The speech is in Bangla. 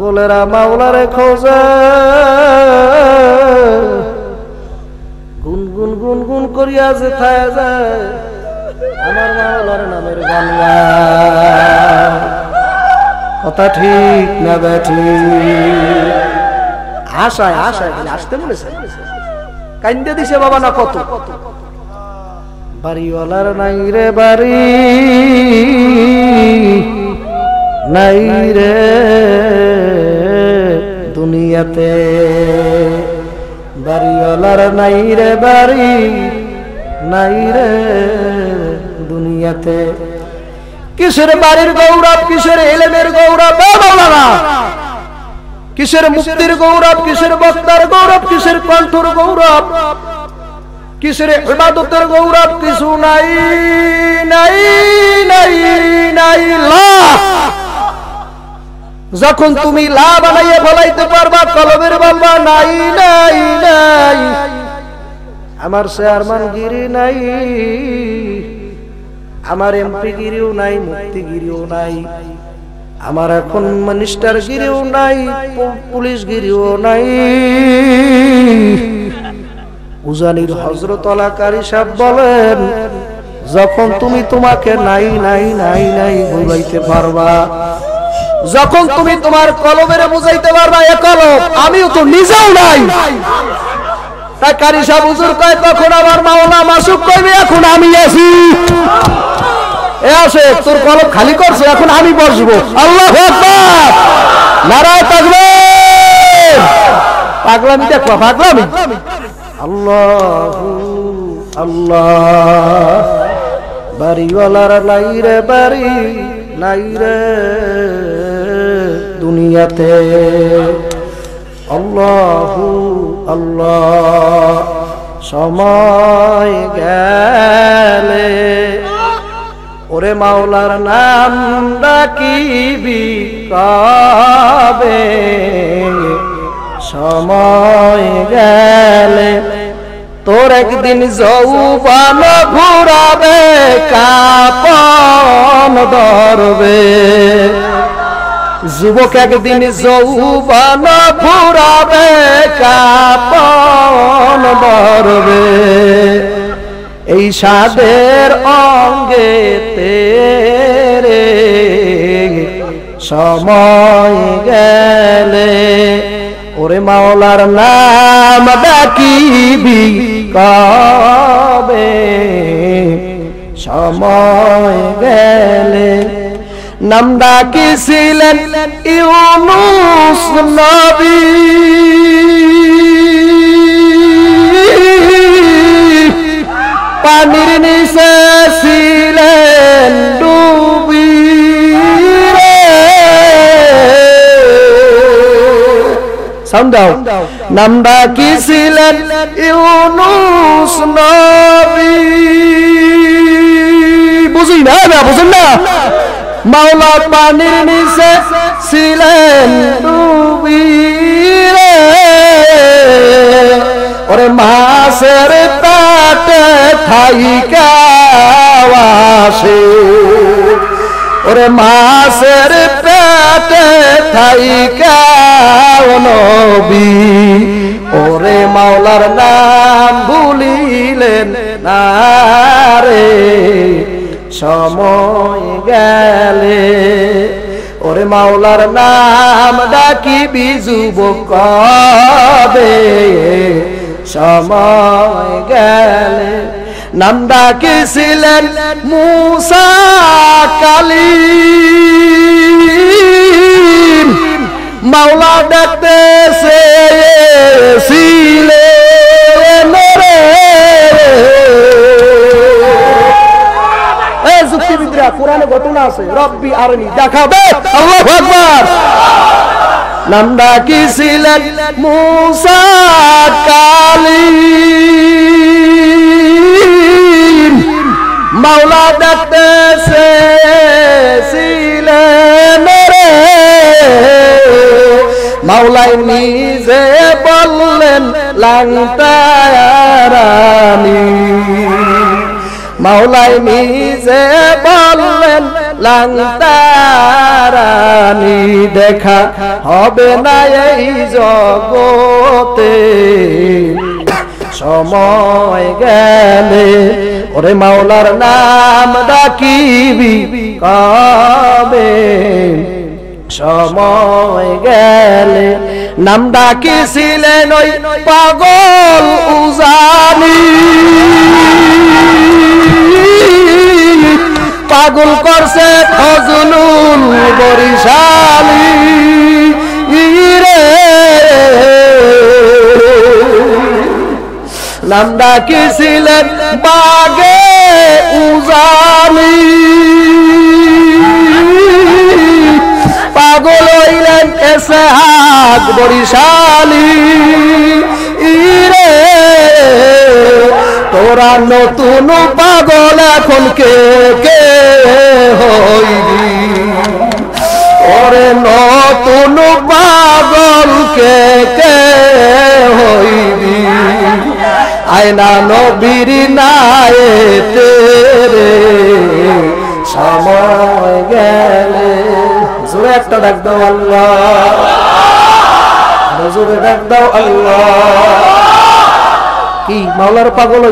পাগলেরা মাওলারে খোঁজে গুনগুন গুনগুন করিয়া যে থায় যায় আমার মাওলার নামের গান গায় কথা ঠিক না বেঠিক আশায় আশায় আসতে বলেছে কান্দে দিছে বাবা না কত বাড়িওয়ালার নাই রে বাড়ি নাই রে দুনিয়াতে বাড়িওয়ালার নাই রে বাড়ি নাই রে দুনিয়াতে কিসের বাড়ির গৌরব কিসের ইলমের গৌরব বাবা কিসের মুক্তির গৌরব কিসের বক্তার গৌরব কিসের কণ্ঠর গৌরব কিসের ইবাদতের গৌরব কিছু নাই নাই নাই নাই লা যখন তুমি লা বানাইয়া ফলাইতে পারবা কলবের বলবা নাই নাই নাই আমার চেয়ারম্যান গিরি নাই আমার এমপি গিরিও নাই মুক্তি গিরিও নাই আমার এখন মিনিস্টার গিরিও নাই পুলিশ গিরিও নাই উজানির হযরত আলাকারী সাহেব বলেন যখন তুমি তোমাকে নাই নাই নাই নাই বুঝাইতে পারবা যখন তুমি তোমার কলবের বুঝাইতে পারবা এ কলব আমিও তো নিজেও নাই তাই কারি সাহেব হুজুর কয় তখন আমার মাওলা মাসুক কইবে এখন আমি আছি এ আসে তোর কলব খালি করছে এখন আমি বসবো আল্লাহু আকবার নারায়ে তাকবীর পাগলামি দেখো পাগলামি আল্লাহু আল্লাহ বাড়িওয়ালার নাই রে বাড়ি নাই রে দুনিয়াতে আল্লাহু আল্লাহ সময় গেলে ওরে মাওলার নাম ডাকিবি কবে সময় গেলে তোর একদিন যৌবন ঘুরাবে কাপন ধরবে যুবক একদিন যৌবন ঘুরাবে কাপন ধরবে এই সাদের অঙ্গে তেরে সময় গেলে ওরে মাওলার নাম ডাকিবি কবে সময় গেলে নাম ডাকিছিলেন ইউনুস নবী পানির নিচে ছিলেন ডুবি সাউন্ড দাও নাম ডাকিছিলেন ইউনুস নবী বুঝি না বুঝেন না মাওলা পানির নিচে ছিলেন ডুবি ওরে মাছের পেটে থাইকা আসে ওরে মাছের পেটে থাইকা নবী ওরে মাওলার নাম ভুলিলেন না রে সময় গেলে ওরে মাওলার নাম ডাকিবি যুবক কবে সময় গেলে নাম ডাকিছিলেন মূসা কালীম মাওলা ডাকতেছে ছিলেন রে এই যুক্তিবিদরা কোরআনে ঘটনা আছে রব্বি আরনি দেখাবে আল্লাহু আকবার নাম ডাকিছিলেন মূসা কালীম মাওলা ডাকতেছে ছিলেন রে মাওলাই নিজে বললেন লাংতারানি মাওলাই নিজে বললেন লাংতারানি দেখা হবে না এই জগতে সময় গেলে ওরে মাওলার নাম ডাকিবি কবে সময় গেলে নাম ডাকিছিলেন ওই পাগল উজানি পাগল করছে ফজলুল বরিশালী রে নাম ডাকিছিলেন বাগে উজানি পাগল হইলেন এসহাক বরিশালী রে তোরা নতুন পাগল এখন কে কে হইবি ওরে নতুন পাগল কে কে হইবি আয়না নবীর নায়েতে রে সময় গেলে জোরে একটা ডাক দাও আল্লাহ জোরে ডাক দাও আল্লাহ কি মাওলার পাগল